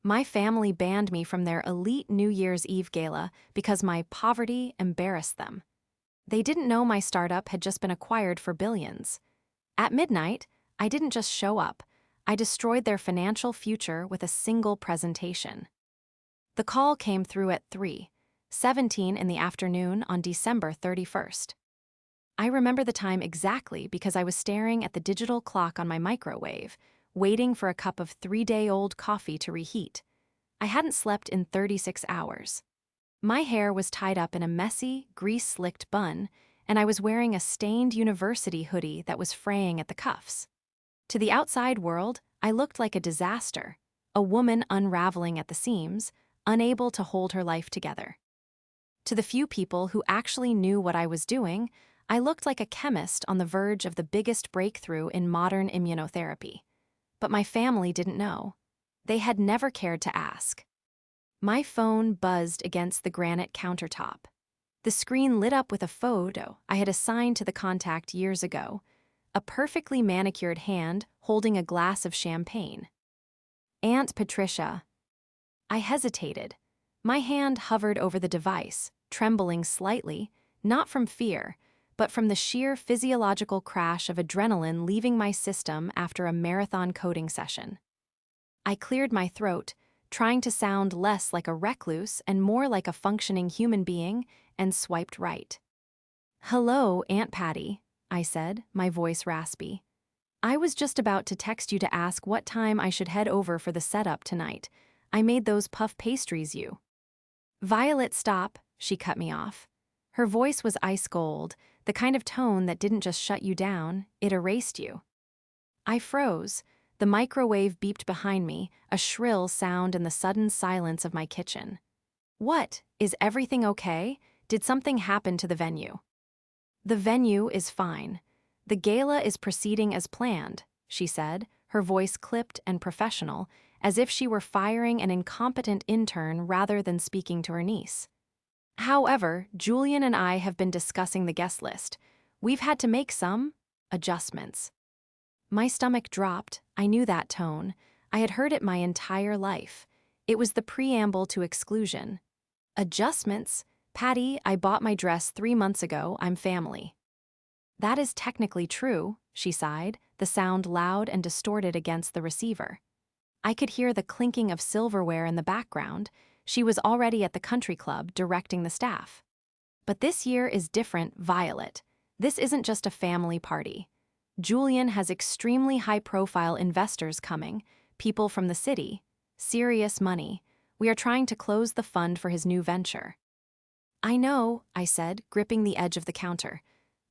My family banned me from their elite New Year's Eve gala because my poverty embarrassed them. They didn't know my startup had just been acquired for billions. At midnight, I didn't just show up. I destroyed their financial future with a single presentation. The call came through at 3:17 in the afternoon on December 31st. I remember the time exactly because I was staring at the digital clock on my microwave, waiting for a cup of 3-day-old coffee to reheat. I hadn't slept in 36 hours. My hair was tied up in a messy, grease-slicked bun, and I was wearing a stained university hoodie that was fraying at the cuffs. To the outside world, I looked like a disaster, a woman unraveling at the seams, unable to hold her life together. To the few people who actually knew what I was doing, I looked like a chemist on the verge of the biggest breakthrough in modern immunotherapy. But my family didn't know. They had never cared to ask. My phone buzzed against the granite countertop. The screen lit up with a photo I had assigned to the contact years ago, a perfectly manicured hand holding a glass of champagne. Aunt Patricia. I hesitated. My hand hovered over the device, trembling slightly, not from fear, but from the sheer physiological crash of adrenaline leaving my system after a marathon coding session. I cleared my throat, trying to sound less like a recluse and more like a functioning human being, and swiped right. "Hello, Aunt Patty," I said, my voice raspy. "I was just about to text you to ask what time I should head over for the setup tonight. I made those puff pastries you." "Violet, stop," she cut me off. Her voice was ice cold, the kind of tone that didn't just shut you down, it erased you. I froze. The microwave beeped behind me, a shrill sound in the sudden silence of my kitchen. "What? Is everything okay? Did something happen to the venue?" "The venue is fine. The gala is proceeding as planned," she said, her voice clipped and professional, as if she were firing an incompetent intern rather than speaking to her niece. "However, Julian and I have been discussing the guest list. We've had to make some adjustments." My stomach dropped. I knew that tone. I had heard it my entire life. It was the preamble to exclusion. "Adjustments? Patty, I bought my dress 3 months ago. I'm family." "That is technically true," she sighed, the sound loud and distorted against the receiver. I could hear the clinking of silverware in the background. She was already at the country club directing the staff. "But this year is different, Violet. This isn't just a family party. Julian has extremely high-profile investors coming, people from the city, serious money. We are trying to close the fund for his new venture." "I know," I said, gripping the edge of the counter.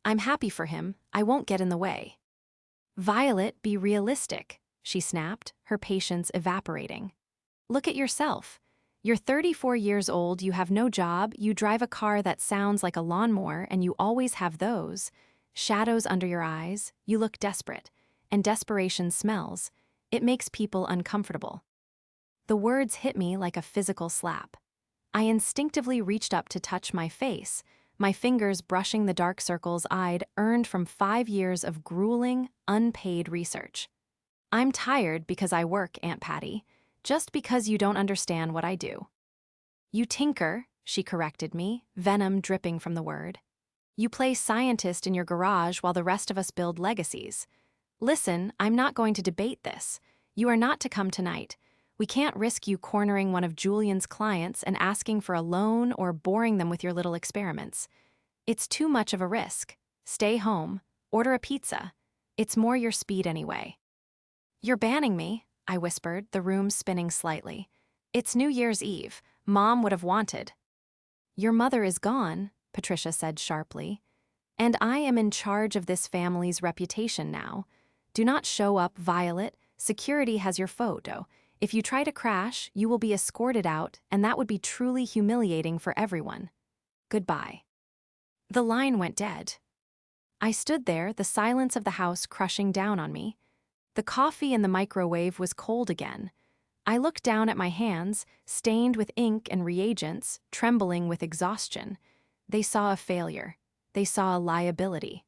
"I'm happy for him. I won't get in the way." "Violet, be realistic," she snapped, her patience evaporating. "Look at yourself. You're 34 years old, you have no job, you drive a car that sounds like a lawnmower, and you always have those shadows under your eyes. You look desperate, and desperation smells. It makes people uncomfortable." The words hit me like a physical slap. I instinctively reached up to touch my face, my fingers brushing the dark circles I'd earned from 5 years of grueling, unpaid research. "I'm tired because I work, Aunt Patty, just because you don't understand what I do." "You tinker," she corrected me, venom dripping from the word. "You play scientist in your garage while the rest of us build legacies. Listen, I'm not going to debate this. You are not to come tonight. We can't risk you cornering one of Julian's clients and asking for a loan or boring them with your little experiments. It's too much of a risk. Stay home. Order a pizza. It's more your speed anyway." "You're banning me," I whispered, the room spinning slightly. "It's New Year's Eve. Mom would have wanted." "Your mother is gone," Patricia said sharply. "And I am in charge of this family's reputation now. Do not show up, Violet. Security has your photo. If you try to crash, you will be escorted out, and that would be truly humiliating for everyone. Goodbye." The line went dead. I stood there, the silence of the house crushing down on me. The coffee in the microwave was cold again. I looked down at my hands, stained with ink and reagents, trembling with exhaustion. They saw a failure. They saw a liability.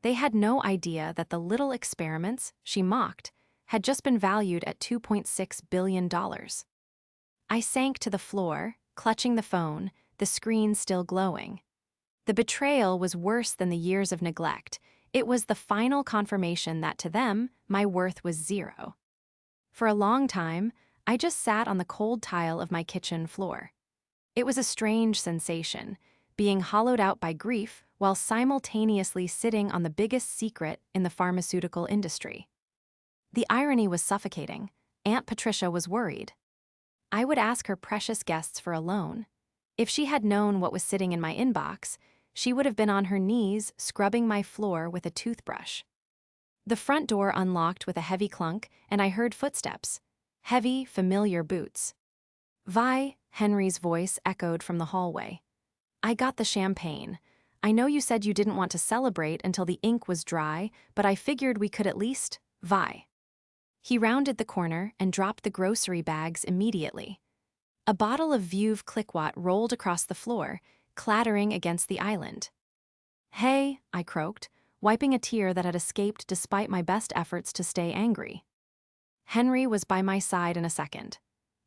They had no idea that the little experiments she mocked had just been valued at $2.6 billion. I sank to the floor, clutching the phone, the screen still glowing. The betrayal was worse than the years of neglect. It was the final confirmation that to them, my worth was zero. For a long time, I just sat on the cold tile of my kitchen floor. It was a strange sensation, being hollowed out by grief while simultaneously sitting on the biggest secret in the pharmaceutical industry. The irony was suffocating. Aunt Patricia was worried. I would ask her precious guests for a loan. If she had known what was sitting in my inbox, she would have been on her knees scrubbing my floor with a toothbrush. The front door unlocked with a heavy clunk, and I heard footsteps. Heavy, familiar boots. "Vi," Henry's voice echoed from the hallway. "I got the champagne. I know you said you didn't want to celebrate until the ink was dry, but I figured we could at least, Vi." He rounded the corner and dropped the grocery bags immediately. A bottle of Veuve Clicquot rolled across the floor, clattering against the island. "Hey," I croaked, wiping a tear that had escaped despite my best efforts to stay angry. Henry was by my side in a second.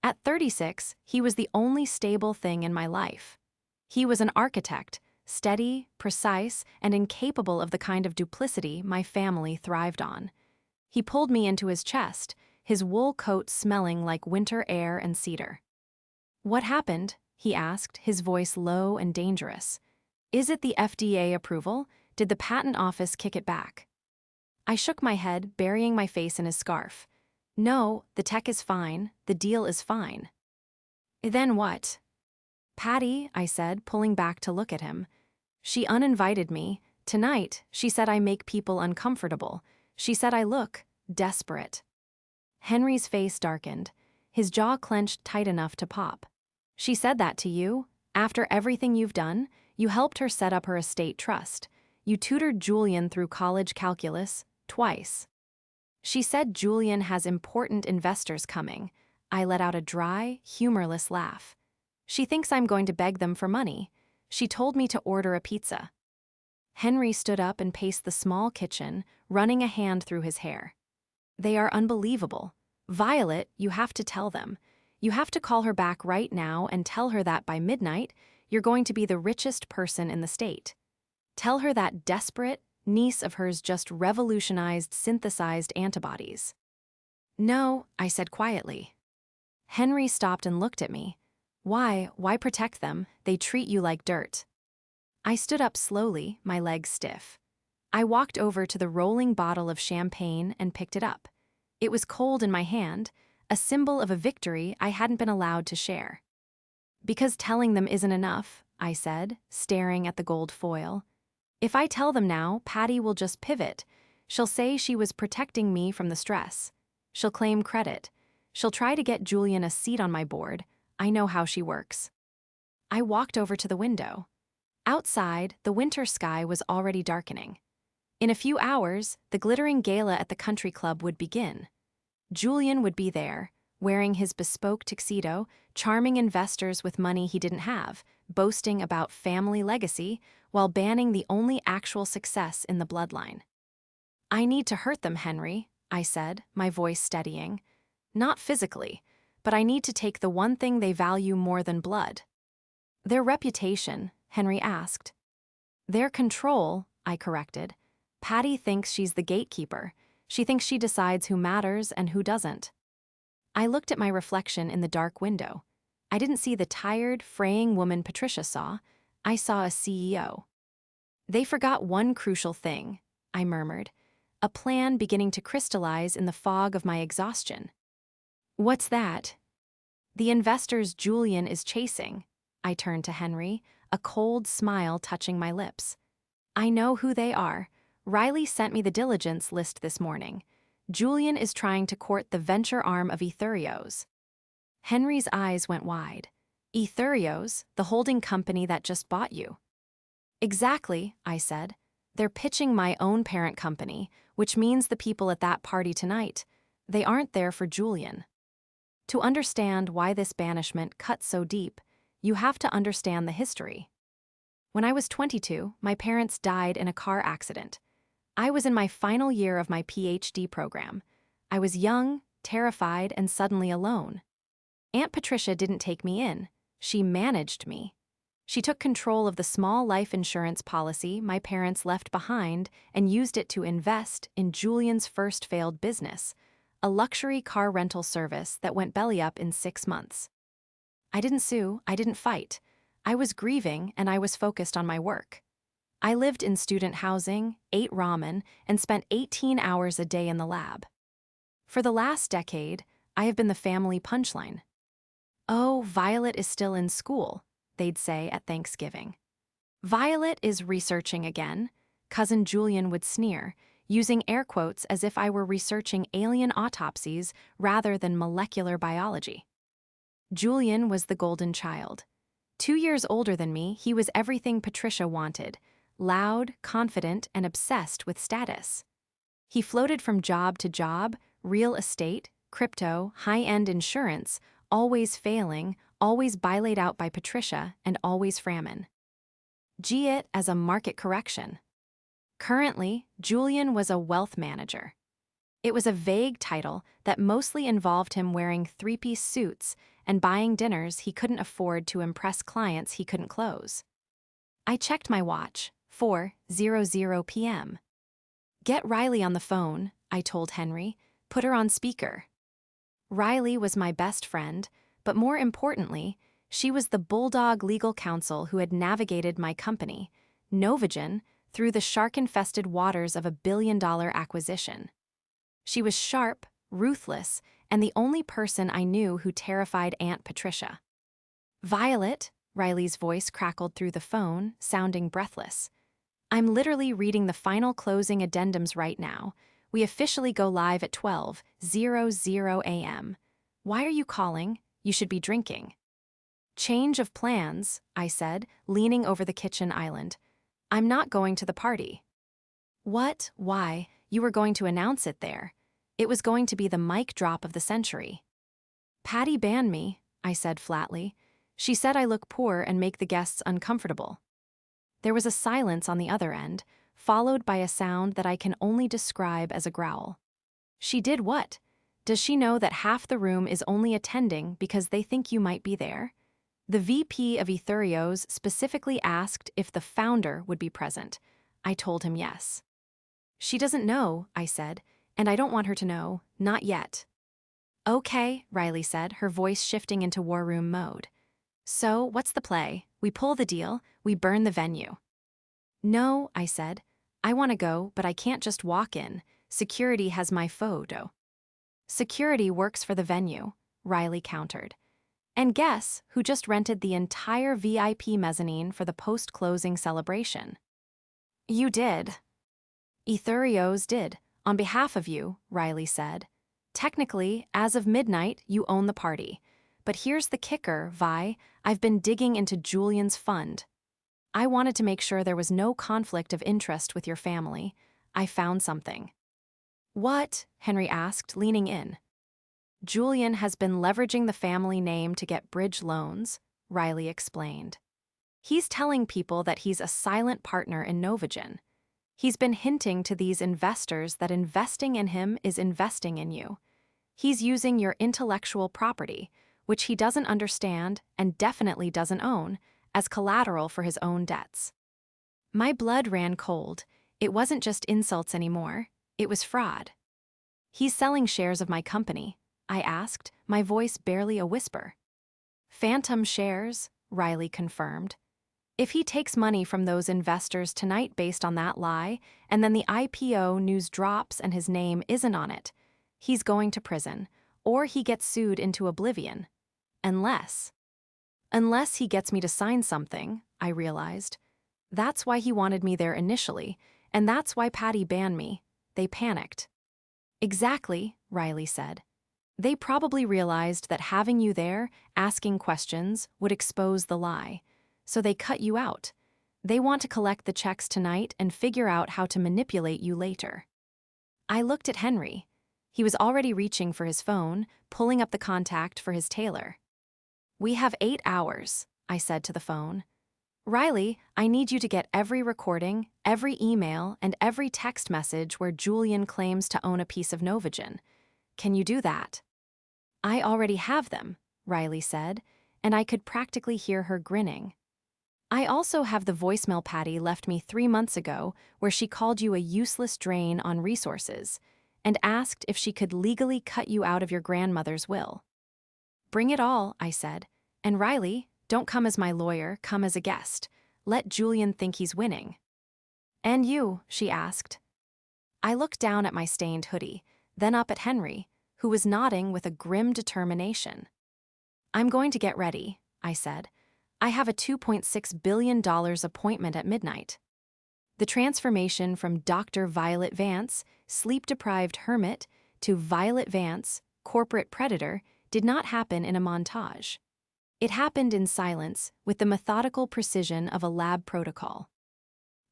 At 36, he was the only stable thing in my life. He was an architect, steady, precise, and incapable of the kind of duplicity my family thrived on. He pulled me into his chest, his wool coat smelling like winter air and cedar. "What happened?" he asked, his voice low and dangerous. "Is it the FDA approval? Did the patent office kick it back?" I shook my head, burying my face in his scarf. "No, the tech is fine. The deal is fine." "Then what?" "Patty," I said, pulling back to look at him. "She uninvited me. Tonight, she said I make people uncomfortable. She said I look desperate." Henry's face darkened, his jaw clenched tight enough to pop. "She said that to you? After everything you've done, you helped her set up her estate trust. You tutored Julian through college calculus, twice." "She said Julian has important investors coming." I let out a dry, humorless laugh. "She thinks I'm going to beg them for money. She told me to order a pizza." Henry stood up and paced the small kitchen, running a hand through his hair. "They are unbelievable. Violet, you have to tell them. You have to call her back right now and tell her that by midnight, you're going to be the richest person in the state. Tell her that desperate niece of hers just revolutionized synthesized antibodies." "No," I said quietly. Henry stopped and looked at me. Why protect them? They treat you like dirt." I stood up slowly, my legs stiff. I walked over to the rolling bottle of champagne and picked it up. It was cold in my hand, a symbol of a victory I hadn't been allowed to share. "Because telling them isn't enough," I said, staring at the gold foil. "If I tell them now, Patty will just pivot. She'll say she was protecting me from the stress. She'll claim credit. She'll try to get Julian a seat on my board. I know how she works." I walked over to the window. Outside, the winter sky was already darkening. In a few hours, the glittering gala at the country club would begin. Julian would be there, wearing his bespoke tuxedo, charming investors with money he didn't have, boasting about family legacy, while banning the only actual success in the bloodline. "I need to hurt them, Henry," I said, my voice steadying. "Not physically, but I need to take the one thing they value more than blood." "Their reputation," Henry asked. "Their control," I corrected. "Patty thinks she's the gatekeeper. She thinks she decides who matters and who doesn't." I looked at my reflection in the dark window. I didn't see the tired, fraying woman Patricia saw. I saw a CEO. "They forgot one crucial thing," I murmured, a plan beginning to crystallize in the fog of my exhaustion. "What's that?" "The investors Julian is chasing." I turned to Henry, a cold smile touching my lips. "I know who they are. Riley sent me the diligence list this morning. Julian is trying to court the venture arm of Ethurios." Henry's eyes went wide. "Ethurios, the holding company that just bought you." "Exactly," I said. "They're pitching my own parent company, which means the people at that party tonight, they aren't there for Julian." To understand why this banishment cut so deep, you have to understand the history. When I was 22, my parents died in a car accident. I was in my final year of my PhD program. I was young, terrified, and suddenly alone. Aunt Patricia didn't take me in. She managed me. She took control of the small life insurance policy my parents left behind and used it to invest in Julian's first failed business, a luxury car rental service that went belly up in 6 months. I didn't sue, I didn't fight. I was grieving and I was focused on my work. I lived in student housing, ate ramen, and spent 18 hours a day in the lab. For the last decade, I have been the family punchline. "Oh, Violet is still in school," they'd say at Thanksgiving. "Violet is researching again," Cousin Julian would sneer, using air quotes as if I were researching alien autopsies rather than molecular biology. Julian was the golden child. 2 years older than me, he was everything Patricia wanted: loud, confident, and obsessed with status. He floated from job to job, real estate, crypto, high-end insurance, always failing, always laid out by Patricia, and always framin'. G it as a market correction. Currently, Julian was a wealth manager. It was a vague title that mostly involved him wearing three-piece suits and buying dinners he couldn't afford to impress clients he couldn't close. I checked my watch, 4:00 p.m. "Get Riley on the phone," I told Henry. "Put her on speaker." Riley was my best friend, but more importantly, she was the bulldog legal counsel who had navigated my company, Novagen, through the shark-infested waters of a billion-dollar acquisition. She was sharp, ruthless, and the only person I knew who terrified Aunt Patricia. "Violet," Riley's voice crackled through the phone, sounding breathless. "I'm literally reading the final closing addendums right now. We officially go live at 12:00 a.m. Why are you calling? You should be drinking." "Change of plans," I said, leaning over the kitchen island. "I'm not going to the party." "What? Why? You were going to announce it there. It was going to be the mic drop of the century." "Patty banned me," I said flatly. "She said I look poor and make the guests uncomfortable." There was a silence on the other end, followed by a sound that I can only describe as a growl. "She did what? Does she know that half the room is only attending because they think you might be there?" The VP of Etherios specifically asked if the founder would be present. I told him yes. "She doesn't know," I said, "and I don't want her to know, not yet." "Okay," Riley said, her voice shifting into war room mode. "So, what's the play? We pull the deal, we burn the venue." "No," I said. "I want to go, but I can't just walk in. Security has my photo." "Security works for the venue," Riley countered. "And guess who just rented the entire VIP mezzanine for the post-closing celebration?" "You did." "Etherios did, on behalf of you," Riley said. "Technically, as of midnight, you own the party. But here's the kicker, Vi. I've been digging into Julian's fund. I wanted to make sure there was no conflict of interest with your family. I found something." "What?" Henry asked, leaning in. "Julian has been leveraging the family name to get bridge loans," Riley explained. "He's telling people that he's a silent partner in Novagen. He's been hinting to these investors that investing in him is investing in you. He's using your intellectual property, which he doesn't understand and definitely doesn't own, as collateral for his own debts." My blood ran cold. It wasn't just insults anymore. It was fraud. "He's selling shares of my company," I asked, my voice barely a whisper. "Phantom shares," Riley confirmed. "If he takes money from those investors tonight based on that lie, and then the IPO news drops and his name isn't on it, he's going to prison, or he gets sued into oblivion. Unless he gets me to sign something," I realized. That's why he wanted me there initially, and that's why Patty banned me. They panicked. "Exactly," Riley said. "They probably realized that having you there, asking questions, would expose the lie. So they cut you out. They want to collect the checks tonight and figure out how to manipulate you later." I looked at Henry. He was already reaching for his phone, pulling up the contact for his tailor. "We have 8 hours," I said to the phone. "Riley, I need you to get every recording, every email, and every text message where Julian claims to own a piece of Novagen. Can you do that? I already have them, Riley said, and I could practically hear her grinning. I also have the voicemail Patty left me 3 months ago where she called you a useless drain on resources and asked if she could legally cut you out of your grandmother's will. Bring it all, I said. And Riley, don't come as my lawyer, come as a guest. Let Julian think he's winning. And you, she asked. I looked down at my stained hoodie, then up at Henry, who was nodding with a grim determination. I'm going to get ready, I said. I have a $2.6 billion appointment at midnight. The transformation from Dr. Violet Vance, sleep-deprived hermit, to Violet Vance, corporate predator, did not happen in a montage. It happened in silence, with the methodical precision of a lab protocol.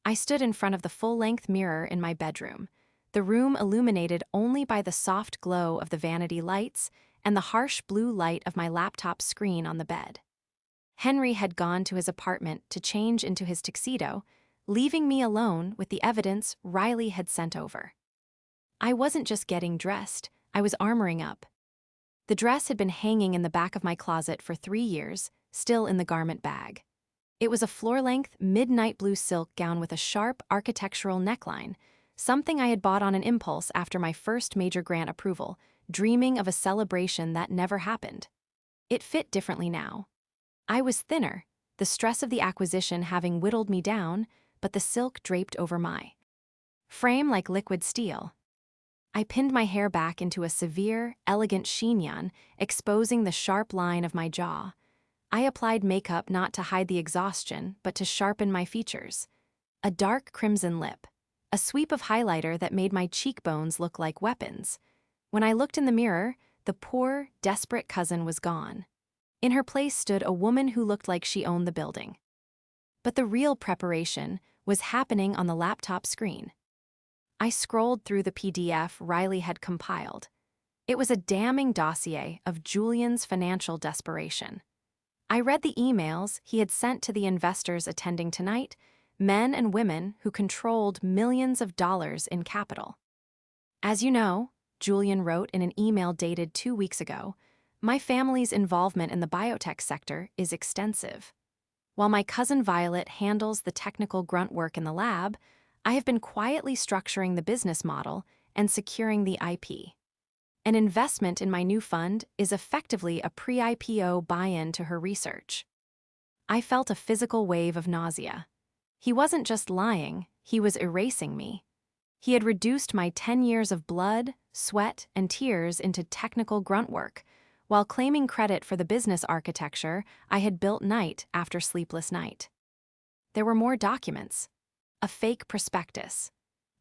I stood in front of the full-length mirror in my bedroom, the room illuminated only by the soft glow of the vanity lights and the harsh blue light of my laptop screen on the bed. Henry had gone to his apartment to change into his tuxedo, leaving me alone with the evidence Riley had sent over. I wasn't just getting dressed, I was armoring up. The dress had been hanging in the back of my closet for 3 years, still in the garment bag. It was a floor-length, midnight blue silk gown with a sharp architectural neckline, something I had bought on an impulse after my first major grant approval, dreaming of a celebration that never happened. It fit differently now. I was thinner, the stress of the acquisition having whittled me down, but the silk draped over my frame like liquid steel. I pinned my hair back into a severe, elegant chignon, exposing the sharp line of my jaw. I applied makeup not to hide the exhaustion, but to sharpen my features. A dark crimson lip, a sweep of highlighter that made my cheekbones look like weapons. When I looked in the mirror, the poor, desperate cousin was gone. In her place stood a woman who looked like she owned the building. But the real preparation was happening on the laptop screen. I scrolled through the PDF Riley had compiled. It was a damning dossier of Julian's financial desperation. I read the emails he had sent to the investors attending tonight, men and women who controlled millions of dollars in capital. As you know, Julian wrote in an email dated 2 weeks ago, my family's involvement in the biotech sector is extensive. While my cousin Violet handles the technical grunt work in the lab, I have been quietly structuring the business model and securing the IP. An investment in my new fund is effectively a pre-IPO buy-in to her research. I felt a physical wave of nausea. He wasn't just lying, he was erasing me. He had reduced my 10 years of blood, sweat, and tears into technical grunt work, while claiming credit for the business architecture I had built night after sleepless night. There were more documents. A fake prospectus.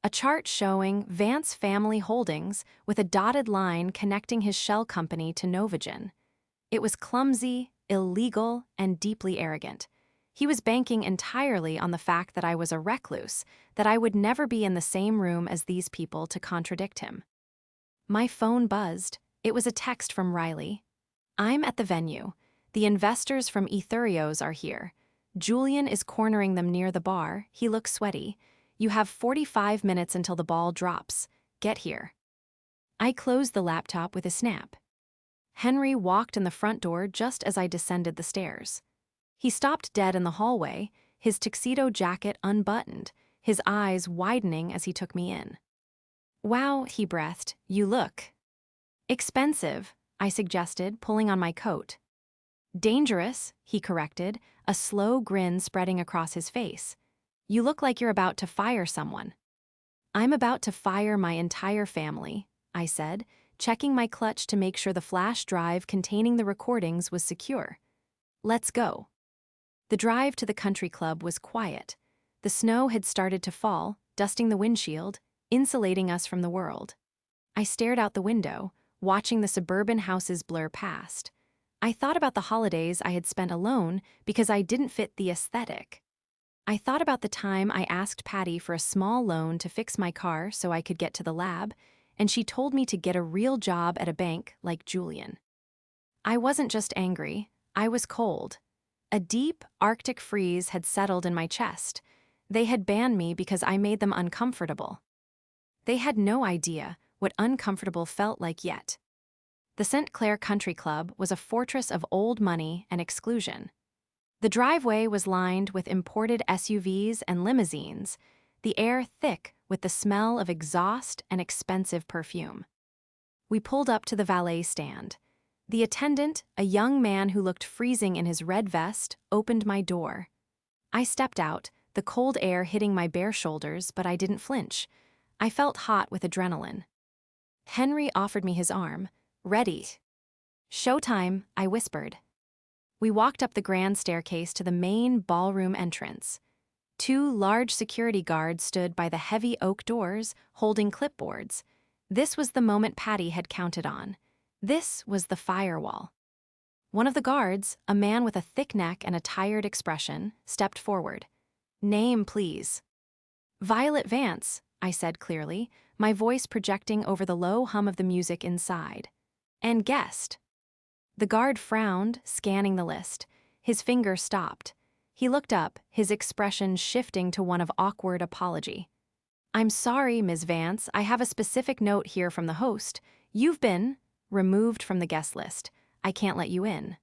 A chart showing Vance Family Holdings with a dotted line connecting his shell company to Novogen. It was clumsy, illegal, and deeply arrogant. He was banking entirely on the fact that I was a recluse, that I would never be in the same room as these people to contradict him. My phone buzzed. It was a text from Riley. I'm at the venue. The investors from Etherios are here. Julian is cornering them near the bar. He looks sweaty. You have 45 minutes until the ball drops. Get here. I closed the laptop with a snap. Henry walked in the front door just as I descended the stairs. He stopped dead in the hallway, his tuxedo jacket unbuttoned, his eyes widening as he took me in. Wow, he breathed, you look expensive, I suggested, pulling on my coat. Dangerous, he corrected, a slow grin spreading across his face. You look like you're about to fire someone. I'm about to fire my entire family, I said, checking my clutch to make sure the flash drive containing the recordings was secure. Let's go. The drive to the country club was quiet. The snow had started to fall, dusting the windshield, insulating us from the world. I stared out the window, watching the suburban houses blur past. I thought about the holidays I had spent alone because I didn't fit the aesthetic. I thought about the time I asked Patty for a small loan to fix my car so I could get to the lab, and she told me to get a real job at a bank like Julian. I wasn't just angry, I was cold. A deep, Arctic freeze had settled in my chest. They had banned me because I made them uncomfortable. They had no idea what uncomfortable felt like yet. The St. Clair Country Club was a fortress of old money and exclusion. The driveway was lined with imported SUVs and limousines, the air thick with the smell of exhaust and expensive perfume. We pulled up to the valet stand. The attendant, a young man who looked freezing in his red vest, opened my door. I stepped out, the cold air hitting my bare shoulders, but I didn't flinch. I felt hot with adrenaline. Henry offered me his arm. Ready. Showtime, I whispered. We walked up the grand staircase to the main ballroom entrance. 2 large security guards stood by the heavy oak doors, holding clipboards. This was the moment Patty had counted on. This was the firewall. One of the guards, a man with a thick neck and a tired expression, stepped forward. Name, please. Violet Vance, I said clearly, my voice projecting over the low hum of the music inside. And guest. The guard frowned, scanning the list. His finger stopped. He looked up, his expression shifting to one of awkward apology. I'm sorry, Ms. Vance, I have a specific note here from the host. You've been removed from the guest list. I can't let you in.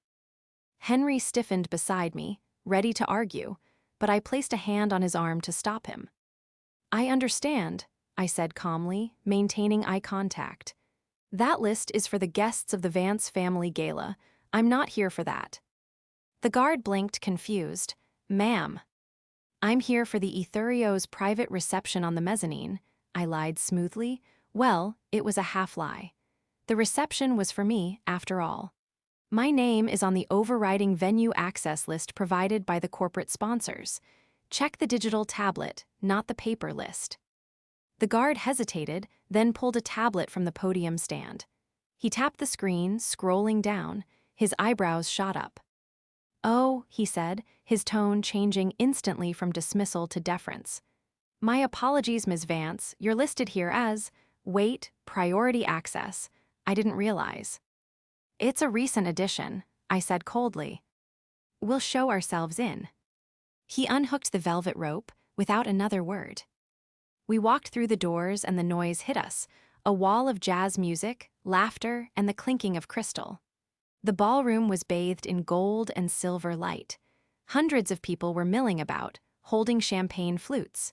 Henry stiffened beside me, ready to argue, but I placed a hand on his arm to stop him. I understand, I said calmly, maintaining eye contact. That list is for the guests of the Vance family gala. I'm not here for that. The guard blinked, confused. Ma'am. I'm here for the Ithurio's private reception on the mezzanine, I lied smoothly. Well, it was a half-lie. The reception was for me, after all. My name is on the overriding venue access list provided by the corporate sponsors. Check the digital tablet, not the paper list. The guard hesitated, then pulled a tablet from the podium stand. He tapped the screen, scrolling down. His eyebrows shot up. Oh, he said, his tone changing instantly from dismissal to deference. My apologies, Ms. Vance. You're listed here as, wait, priority access. I didn't realize. It's a recent addition, I said coldly. We'll show ourselves in. He unhooked the velvet rope without another word. We walked through the doors and the noise hit us, a wall of jazz music, laughter, and the clinking of crystal. The ballroom was bathed in gold and silver light. Hundreds of people were milling about, holding champagne flutes.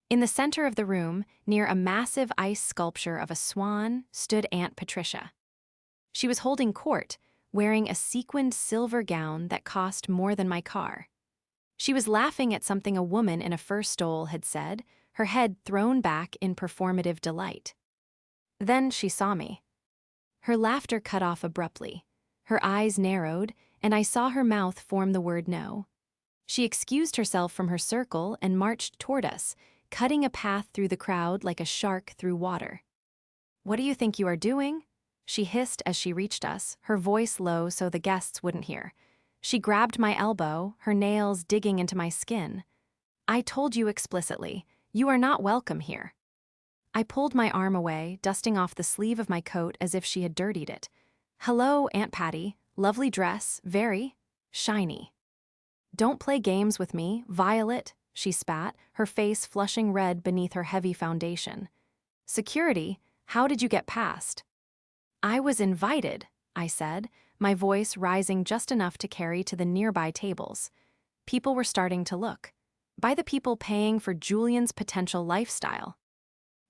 In the center of the room, near a massive ice sculpture of a swan, stood Aunt Patricia. She was holding court, wearing a sequined silver gown that cost more than my car. She was laughing at something a woman in a fur stole had said, her head thrown back in performative delight. Then she saw me. Her laughter cut off abruptly. Her eyes narrowed, and I saw her mouth form the word no. She excused herself from her circle and marched toward us, cutting a path through the crowd like a shark through water. What do you think you are doing? She hissed as she reached us, her voice low so the guests wouldn't hear. She grabbed my elbow, her nails digging into my skin. I told you explicitly, you are not welcome here. I pulled my arm away, dusting off the sleeve of my coat as if she had dirtied it. Hello, Aunt Patty. Lovely dress, very shiny. Don't play games with me, Violet, she spat, her face flushing red beneath her heavy foundation. Security, how did you get past? I was invited, I said, my voice rising just enough to carry to the nearby tables. People were starting to look. By the people paying for Julian's potential lifestyle.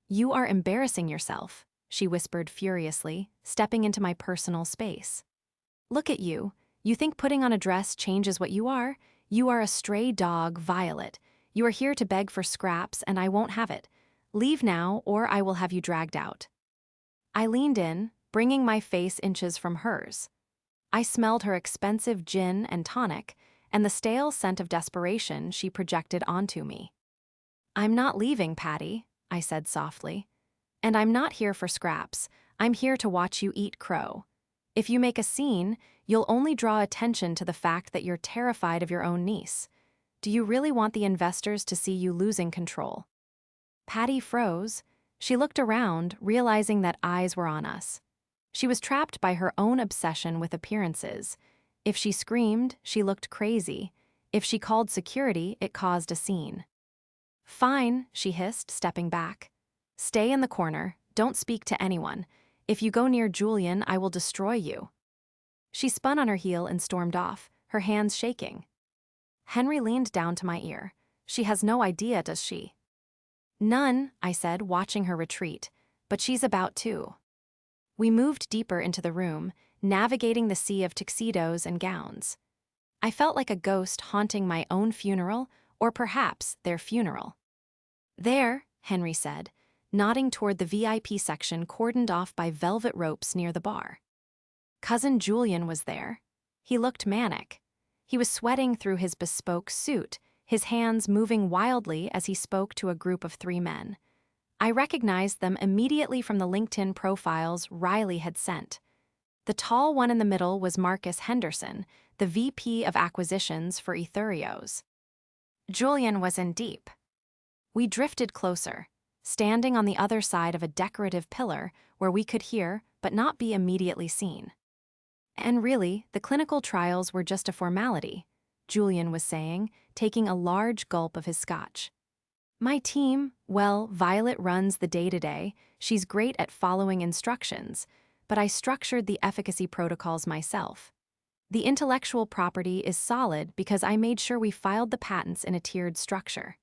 You are embarrassing yourself, she whispered furiously, stepping into my personal space. Look at you. You think putting on a dress changes what you are? You are a stray dog, Violet. You are here to beg for scraps, and I won't have it. Leave now, or I will have you dragged out. I leaned in, bringing my face inches from hers. I smelled her expensive gin and tonic, and the stale scent of desperation she projected onto me. I'm not leaving, Patty, I said softly. And I'm not here for scraps. I'm here to watch you eat crow. If you make a scene, you'll only draw attention to the fact that you're terrified of your own niece. Do you really want the investors to see you losing control? Patty froze. She looked around, realizing that eyes were on us. She was trapped by her own obsession with appearances. If she screamed, she looked crazy. If she called security, it caused a scene. Fine, she hissed, stepping back. Stay in the corner. don't speak to anyone. If you go near Julian, I will destroy you." She spun on her heel and stormed off, her hands shaking. Henry leaned down to my ear. "She has no idea, does she?" "None," I said, watching her retreat, "but she's about to." We moved deeper into the room, navigating the sea of tuxedos and gowns. I felt like a ghost haunting my own funeral, or perhaps their funeral. "There," Henry said, nodding toward the VIP section cordoned off by velvet ropes near the bar. Cousin Julian was there. He looked manic. He was sweating through his bespoke suit, his hands moving wildly as he spoke to a group of 3 men. I recognized them immediately from the LinkedIn profiles Riley had sent. The tall one in the middle was Marcus Henderson, the VP of Acquisitions for Etherios. Julian was in deep. We drifted closer, standing on the other side of a decorative pillar where we could hear but not be immediately seen. "And really, the clinical trials were just a formality," Julian was saying, taking a large gulp of his scotch. "My team, well, Violet runs the day-to-day, she's great at following instructions, but I structured the efficacy protocols myself. The intellectual property is solid because I made sure we filed the patents in a tiered structure."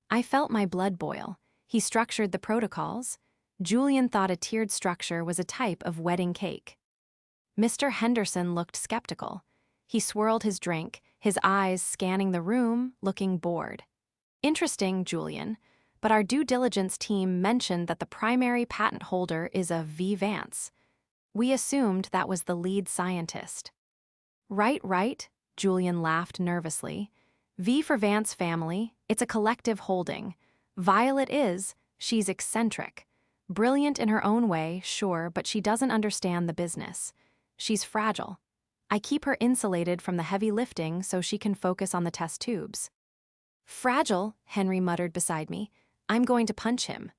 I felt my blood boil. He structured the protocols. Julian thought a tiered structure was a type of wedding cake. Mr. Henderson looked skeptical. He swirled his drink, his eyes scanning the room, looking bored. "Interesting, Julian, but our due diligence team mentioned that the primary patent holder is a V. Vance. We assumed that was the lead scientist." Right, Julian laughed nervously. "V for Vance family, it's a collective holding. Violet she's eccentric. Brilliant in her own way, sure, but she doesn't understand the business. She's fragile. I keep her insulated from the heavy lifting so she can focus on the test tubes." "Fragile," Henry muttered beside me. "I'm going to punch him."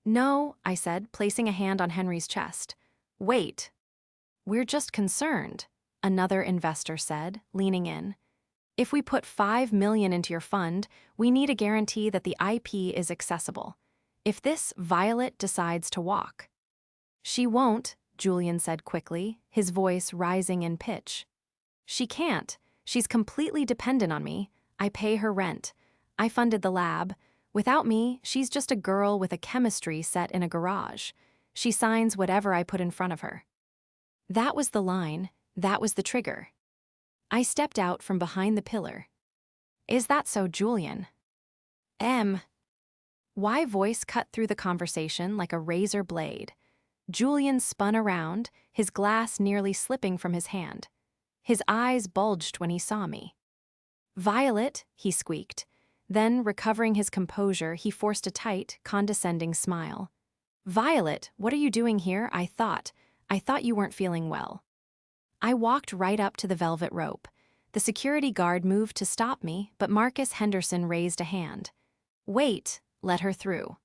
"No," I said, placing a hand on Henry's chest. "Wait." "We're just concerned," another investor said, leaning in. "If we put $5 million into your fund, we need a guarantee that the IP is accessible. If this Violet decides to walk." "She won't," Julian said quickly, his voice rising in pitch. "She can't. She's completely dependent on me. I pay her rent. I funded the lab. Without me, she's just a girl with a chemistry set in a garage. She signs whatever I put in front of her." That was the line. That was the trigger. I stepped out from behind the pillar. "Is that so, Julian?" Why voice cut through the conversation like a razor blade. Julian spun around, his glass nearly slipping from his hand. His eyes bulged when he saw me. "Violet," he squeaked. Then, recovering his composure, he forced a tight, condescending smile. "Violet, what are you doing here? I thought you weren't feeling well." I walked right up to the velvet rope. The security guard moved to stop me, but Marcus Henderson raised a hand. "Wait, let her through."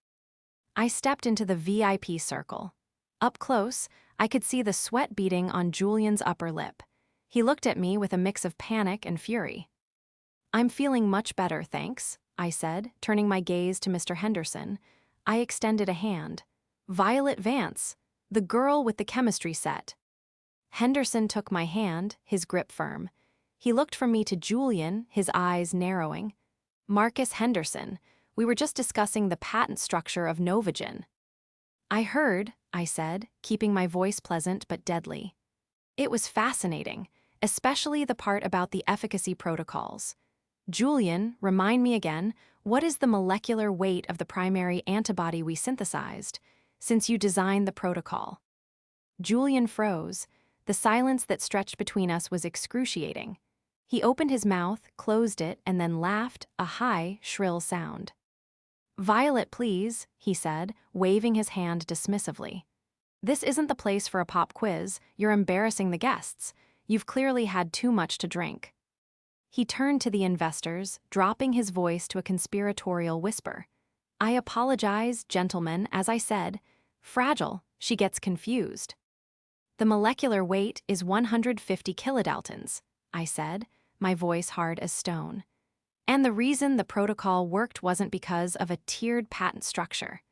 I stepped into the VIP circle. Up close, I could see the sweat beading on Julian's upper lip. He looked at me with a mix of panic and fury. "I'm feeling much better, thanks," I said, turning my gaze to Mr. Henderson. I extended a hand. "Violet Vance, the girl with the chemistry set." Henderson took my hand, his grip firm. He looked from me to Julian, his eyes narrowing. "Marcus Henderson, we were just discussing the patent structure of Novogen." "I heard," I said, keeping my voice pleasant but deadly. "It was fascinating, especially the part about the efficacy protocols. Julian, remind me again, what is the molecular weight of the primary antibody we synthesized, since you designed the protocol?" Julian froze. The silence that stretched between us was excruciating. He opened his mouth, closed it, and then laughed, a high, shrill sound. "Violet, please," he said, waving his hand dismissively. "This isn't the place for a pop quiz. You're embarrassing the guests. You've clearly had too much to drink." He turned to the investors, dropping his voice to a conspiratorial whisper. "I apologize, gentlemen, as I said. Fragile, she gets confused." "The molecular weight is 150 kilodaltons," I said, my voice hard as stone. "And the reason the protocol worked wasn't because of a tiered patent structure."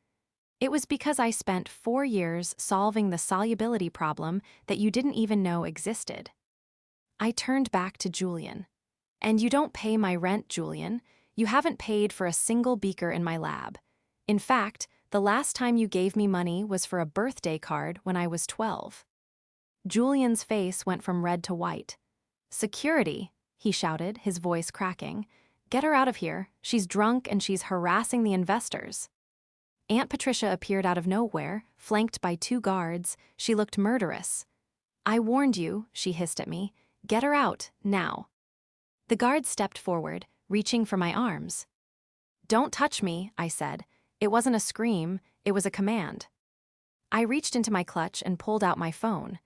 It was because I spent 4 years solving the solubility problem that you didn't even know existed. I turned back to Julian. And you don't pay my rent, Julian. You haven't paid for a single beaker in my lab. In fact, the last time you gave me money was for a birthday card when I was 12. Julian's face went from red to white. Security, he shouted, his voice cracking. Get her out of here. She's drunk and she's harassing the investors. Aunt Patricia appeared out of nowhere, flanked by 2 guards. She looked murderous. I warned you, she hissed at me. Get her out, now. The guard stepped forward, reaching for my arms. Don't touch me, I said. It wasn't a scream, it was a command. I reached into my clutch and pulled out my phone.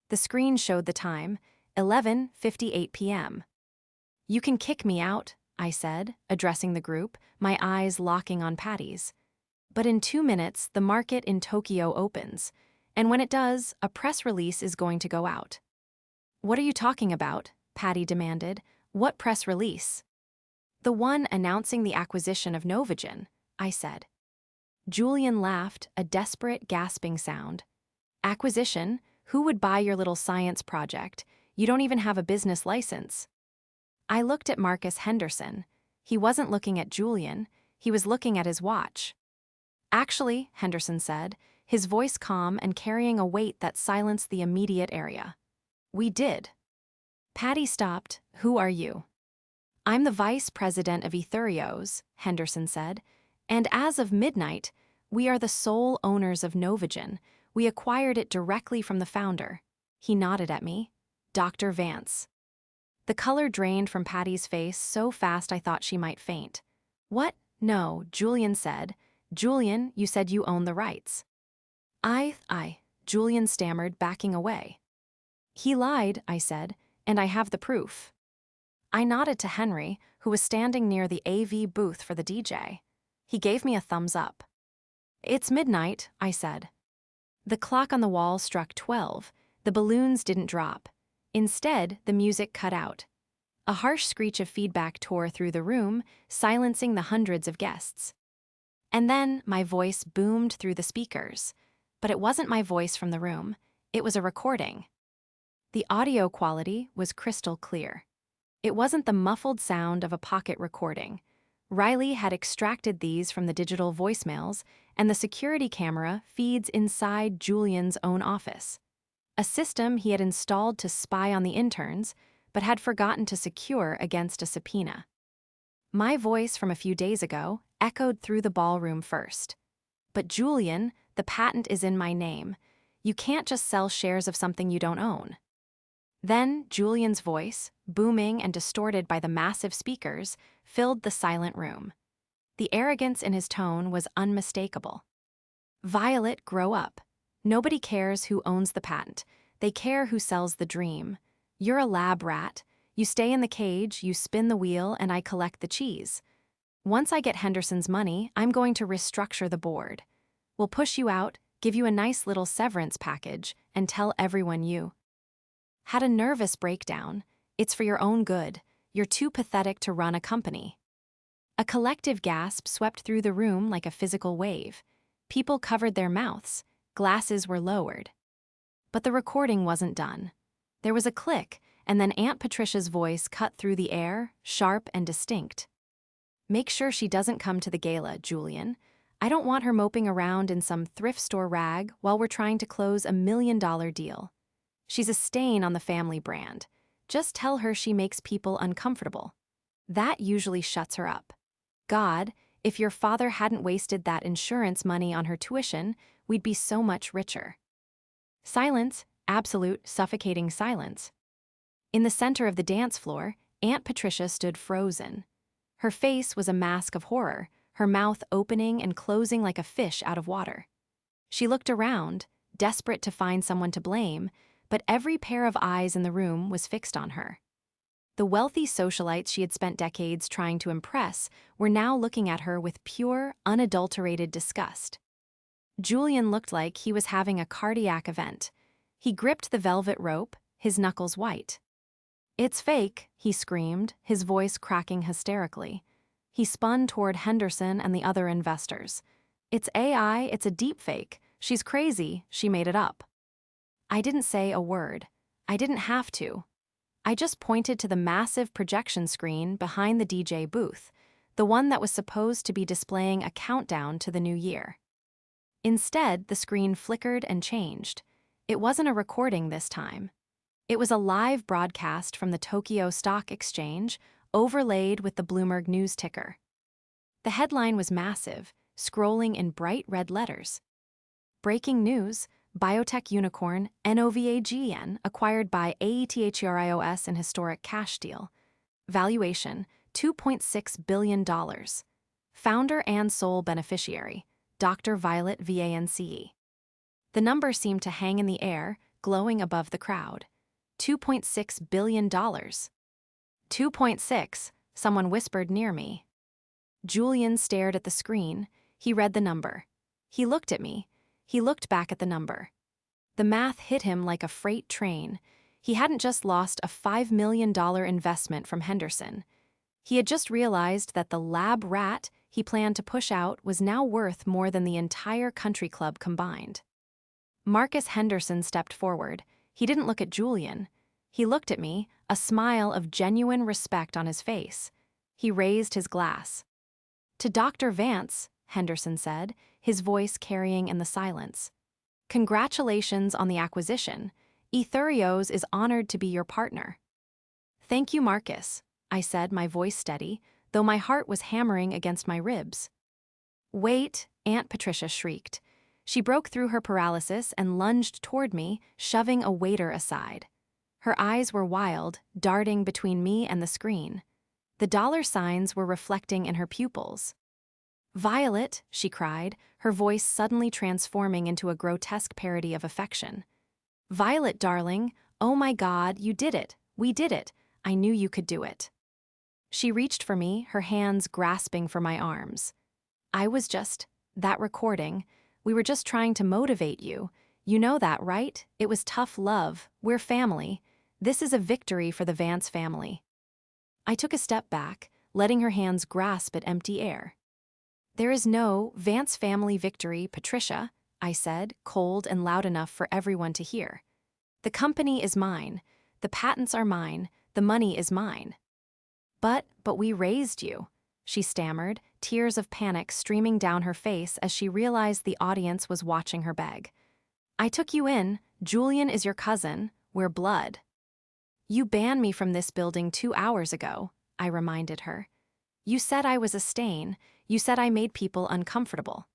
The screen showed the time, 11:58 p.m. You can kick me out, I said, addressing the group, my eyes locking on Patty's. But in 2 minutes, the market in Tokyo opens, and when it does, a press release is going to go out. What are you talking about? Patty demanded. What press release? The one announcing the acquisition of Novogen, I said. Julian laughed, a desperate, gasping sound. Acquisition? Who would buy your little science project? You don't even have a business license. I looked at Marcus Henderson. He wasn't looking at Julian, he was looking at his watch. Actually, Henderson said, his voice calm and carrying a weight that silenced the immediate area. We did. Patty stopped. Who are you? I'm the vice president of Etherios, Henderson said, and as of midnight, we are the sole owners of Novogen. We acquired it directly from the founder. He nodded at me. Dr. Vance. The color drained from Patty's face so fast I thought she might faint. What? No, Julian said. Julian, you said you own the rights. Julian stammered, backing away. He lied, I said, and I have the proof. I nodded to Henry, who was standing near the AV booth for the DJ. He gave me a thumbs up. It's midnight, I said. The clock on the wall struck 12. The balloons didn't drop. Instead, the music cut out. A harsh screech of feedback tore through the room, silencing the hundreds of guests. And then my voice boomed through the speakers. But it wasn't my voice from the room. It was a recording. The audio quality was crystal clear. It wasn't the muffled sound of a pocket recording. Riley had extracted these from the digital voicemails, and the security camera feeds inside Julian's own office. A system he had installed to spy on the interns, but had forgotten to secure against a subpoena. My voice from a few days ago echoed through the ballroom first. But Julian, the patent is in my name. You can't just sell shares of something you don't own. Then Julian's voice, booming and distorted by the massive speakers, filled the silent room. The arrogance in his tone was unmistakable. Violet, grow up. Nobody cares who owns the patent. They care who sells the dream. You're a lab rat. You stay in the cage, you spin the wheel, and I collect the cheese. Once I get Henderson's money, I'm going to restructure the board. We'll push you out, give you a nice little severance package, and tell everyone you had a nervous breakdown. It's for your own good. You're too pathetic to run a company. A collective gasp swept through the room like a physical wave. People covered their mouths. Glasses were lowered. But the recording wasn't done. There was a click, and then Aunt Patricia's voice cut through the air, sharp and distinct. Make sure she doesn't come to the gala, Julian. I don't want her moping around in some thrift store rag while we're trying to close a $1 million deal. She's a stain on the family brand. Just tell her she makes people uncomfortable. That usually shuts her up. God, if your father hadn't wasted that insurance money on her tuition, we'd be so much richer. Silence, absolute, suffocating silence. In the center of the dance floor, Aunt Patricia stood frozen. Her face was a mask of horror, her mouth opening and closing like a fish out of water. She looked around, desperate to find someone to blame, but every pair of eyes in the room was fixed on her. The wealthy socialites she had spent decades trying to impress were now looking at her with pure, unadulterated disgust. Julian looked like he was having a cardiac event. He gripped the velvet rope, his knuckles white. It's fake, he screamed, his voice cracking hysterically. He spun toward Henderson and the other investors. It's AI, it's a deepfake. She's crazy, she made it up. I didn't say a word. I didn't have to. I just pointed to the massive projection screen behind the DJ booth, the one that was supposed to be displaying a countdown to the new year. Instead, the screen flickered and changed. It wasn't a recording this time. It was a live broadcast from the Tokyo Stock Exchange, overlaid with the Bloomberg news ticker. The headline was massive, scrolling in bright red letters. Breaking news: biotech unicorn NOVAGN acquired by AETHRIOS in historic cash deal. Valuation: $2.6 billion. Founder and sole beneficiary: Dr. Violet VANCE. The number seemed to hang in the air, glowing above the crowd. $2.6 billion. 2.6, someone whispered near me. Julian stared at the screen. He read the number. He looked at me. He looked back at the number. The math hit him like a freight train. He hadn't just lost a $5 million investment from Henderson. He had just realized that the lab rat he planned to push out was now worth more than the entire country club combined. Marcus Henderson stepped forward. He didn't look at Julian. He looked at me, a smile of genuine respect on his face. He raised his glass. "To Dr. Vance," Henderson said, his voice carrying in the silence. "Congratulations on the acquisition. Ethurios is honored to be your partner." "Thank you, Marcus," I said, my voice steady, though my heart was hammering against my ribs. "Wait," Aunt Patricia shrieked. She broke through her paralysis and lunged toward me, shoving a waiter aside. Her eyes were wild, darting between me and the screen. The dollar signs were reflecting in her pupils. "Violet," she cried, her voice suddenly transforming into a grotesque parody of affection. "Violet, darling, oh my God, you did it. We did it. I knew you could do it." She reached for me, her hands grasping for my arms. That recording, we were just trying to motivate you. You know that, right? It was tough love. We're family. This is a victory for the Vance family." I took a step back, letting her hands grasp at empty air. "There is no Vance family victory, Patricia," I said, cold and loud enough for everyone to hear. "The company is mine. The patents are mine. The money is mine." But we raised you," she stammered, tears of panic streaming down her face as she realized the audience was watching her beg. "I took you in. Julian is your cousin. We're blood." "You banned me from this building 2 hours ago," I reminded her. "You said I was a stain. You said I made people uncomfortable."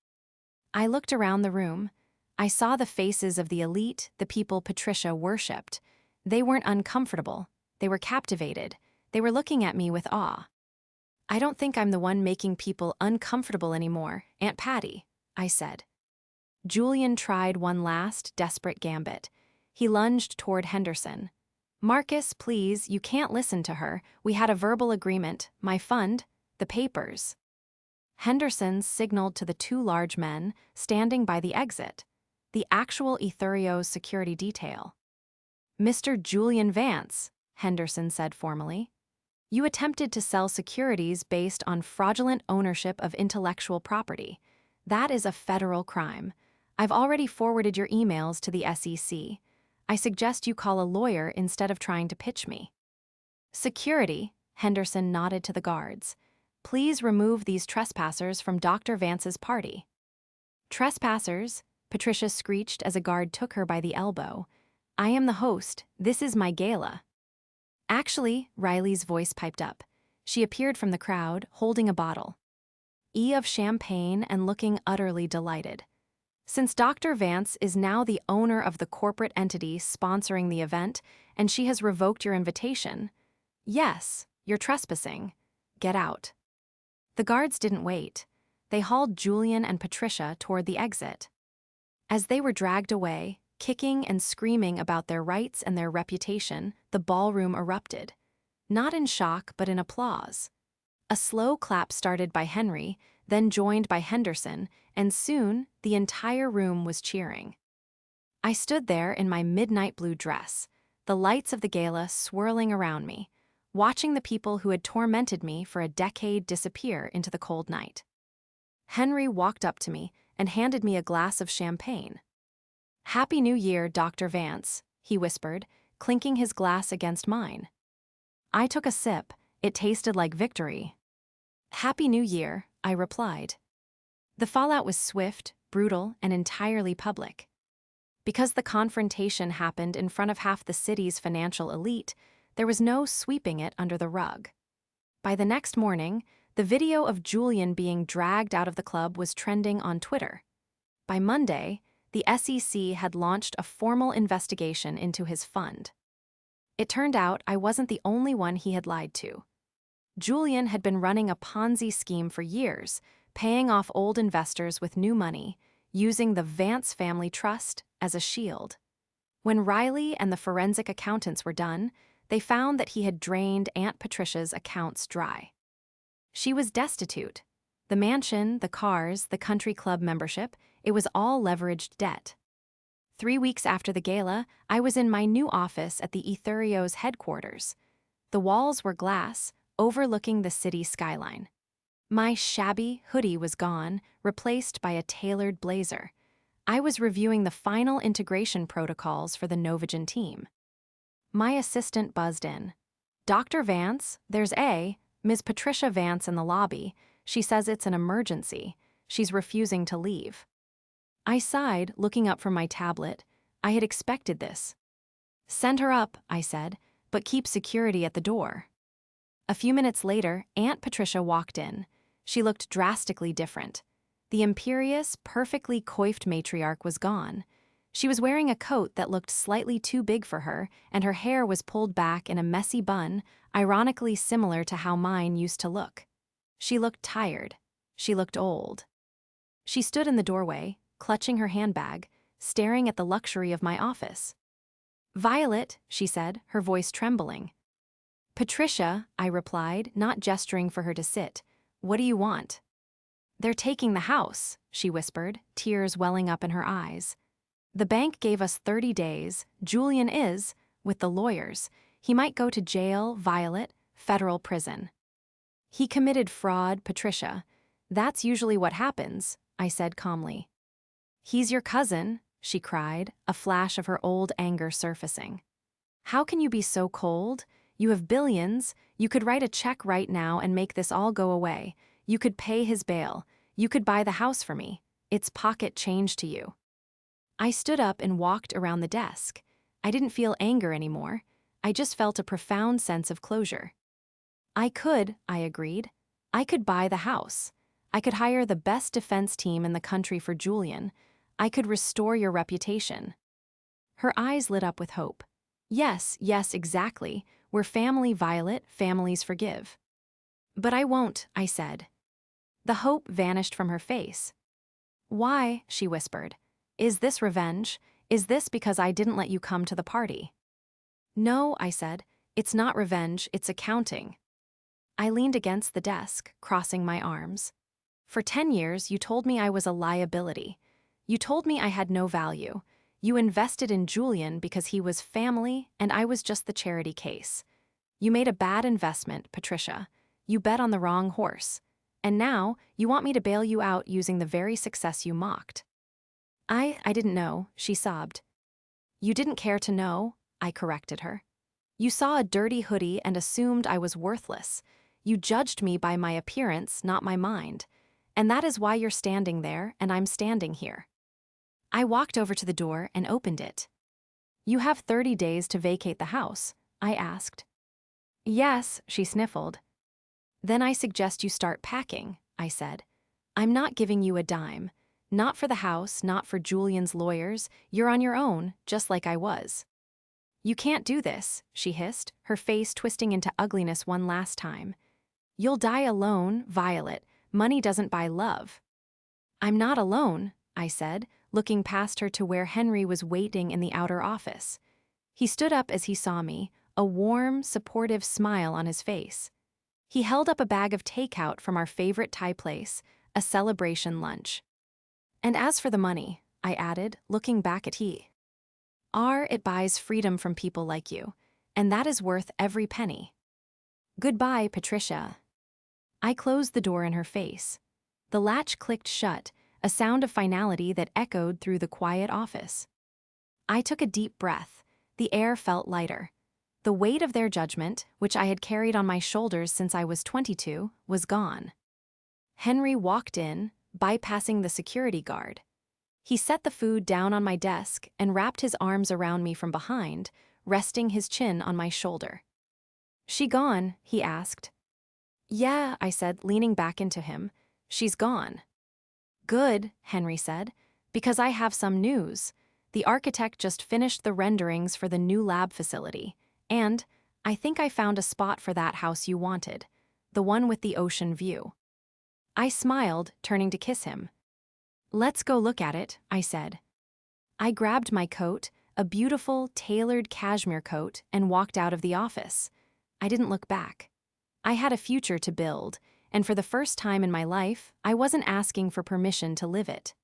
I looked around the room. I saw the faces of the elite, the people Patricia worshipped. They weren't uncomfortable. They were captivated. They were looking at me with awe. "I don't think I'm the one making people uncomfortable anymore, Aunt Patty," I said. Julian tried one last, desperate gambit. He lunged toward Henderson. "Marcus, please, you can't listen to her. We had a verbal agreement. My fund, the papers." Henderson signaled to the 2 large men standing by the exit, the actual Ethurios security detail. "Mr. Julian Vance," Henderson said formally, "you attempted to sell securities based on fraudulent ownership of intellectual property. That is a federal crime. I've already forwarded your emails to the SEC. I suggest you call a lawyer instead of trying to pitch me." "Security," Henderson nodded to the guards. "Please remove these trespassers from Dr. Vance's party." "Trespassers," Patricia screeched as a guard took her by the elbow. "I am the host. This is my gala." "Actually," Riley's voice piped up. She appeared from the crowd, holding a bottle of champagne and looking utterly delighted. "Since Dr. Vance is now the owner of the corporate entity sponsoring the event, and she has revoked your invitation, yes, you're trespassing. Get out." The guards didn't wait. They hauled Julian and Patricia toward the exit. As they were dragged away, kicking and screaming about their rights and their reputation, the ballroom erupted. Not in shock, but in applause. A slow clap started by Henry, then joined by Henderson, and soon the entire room was cheering. I stood there in my midnight blue dress, the lights of the gala swirling around me, watching the people who had tormented me for a decade disappear into the cold night. Henry walked up to me, and handed me a glass of champagne. "Happy New Year, Dr. Vance," he whispered, clinking his glass against mine. I took a sip. It tasted like victory. "Happy New Year," I replied. The fallout was swift, brutal, and entirely public. Because the confrontation happened in front of half the city's financial elite, there was no sweeping it under the rug. By the next morning, the video of Julian being dragged out of the club was trending on Twitter. By Monday, the SEC had launched a formal investigation into his fund. It turned out I wasn't the only one he had lied to. Julian had been running a Ponzi scheme for years, paying off old investors with new money, using the Vance family trust as a shield. When Riley and the forensic accountants were done, they found that he had drained Aunt Patricia's accounts dry. She was destitute. The mansion, the cars, the country club membership, it was all leveraged debt. 3 weeks after the gala, I was in my new office at the Ethurio's headquarters. The walls were glass, overlooking the city skyline. My shabby hoodie was gone, replaced by a tailored blazer. I was reviewing the final integration protocols for the Novagen team. My assistant buzzed in. "Dr. Vance, there's Ms. Patricia Vance in the lobby. She says it's an emergency. She's refusing to leave." I sighed, looking up from my tablet. I had expected this. "Send her up," I said, "but keep security at the door." A few minutes later, Aunt Patricia walked in. She looked drastically different. The imperious, perfectly coiffed matriarch was gone. She was wearing a coat that looked slightly too big for her, and her hair was pulled back in a messy bun, ironically similar to how mine used to look. She looked tired. She looked old. She stood in the doorway, clutching her handbag, staring at the luxury of my office. "Violet," she said, her voice trembling. "Patricia," I replied, not gesturing for her to sit. "What do you want?" "They're taking the house," she whispered, tears welling up in her eyes. "The bank gave us 30 days. Julian is, with the lawyers. He might go to jail, Violet, federal prison." "He committed fraud, Patricia. That's usually what happens," I said calmly. "He's your cousin," she cried, a flash of her old anger surfacing. "How can you be so cold? You have billions. You could write a check right now and make this all go away. You could pay his bail. You could buy the house for me. It's pocket change to you." I stood up and walked around the desk. I didn't feel anger anymore. I just felt a profound sense of closure. I agreed. I could buy the house. I could hire the best defense team in the country for Julian. I could restore your reputation. Her eyes lit up with hope. Yes, exactly. We're family, Violet, families forgive." "But I won't," I said. The hope vanished from her face. "Why?" she whispered. "Is this revenge? Is this because I didn't let you come to the party?" "No," I said. "It's not revenge, it's accounting." I leaned against the desk, crossing my arms. "For 10 years, you told me I was a liability. You told me I had no value. You invested in Julian because he was family and I was just the charity case. You made a bad investment, Patricia. You bet on the wrong horse. And now, you want me to bail you out using the very success you mocked." I didn't know," she sobbed. "You didn't care to know," I corrected her. "You saw a dirty hoodie and assumed I was worthless. You judged me by my appearance, not my mind. And that is why you're standing there and I'm standing here." I walked over to the door and opened it. "You have 30 days to vacate the house," I asked. "Yes," she sniffled. "Then I suggest you start packing," I said. "I'm not giving you a dime. Not for the house, not for Julian's lawyers. You're on your own, just like I was." "You can't do this," she hissed, her face twisting into ugliness one last time. "You'll die alone, Violet. Money doesn't buy love." "I'm not alone," I said, looking past her to where Henry was waiting in the outer office. He stood up as he saw me, a warm, supportive smile on his face. He held up a bag of takeout from our favorite Thai place, a celebration lunch. "And as for the money," I added, looking back at he. "It buys freedom from people like you, and that is worth every penny. Goodbye, Patricia." I closed the door in her face. The latch clicked shut, a sound of finality that echoed through the quiet office. I took a deep breath. The air felt lighter. The weight of their judgment, which I had carried on my shoulders since I was 22, was gone. Henry walked in, bypassing the security guard. He set the food down on my desk and wrapped his arms around me from behind, resting his chin on my shoulder. "She gone?" he asked. "Yeah," I said, leaning back into him. "She's gone." "Good," Henry said, "because I have some news. The architect just finished the renderings for the new lab facility, and I think I found a spot for that house you wanted, the one with the ocean view." I smiled, turning to kiss him. "Let's go look at it," I said. I grabbed my coat, a beautiful, tailored cashmere coat, and walked out of the office. I didn't look back. I had a future to build, and for the first time in my life, I wasn't asking for permission to live it.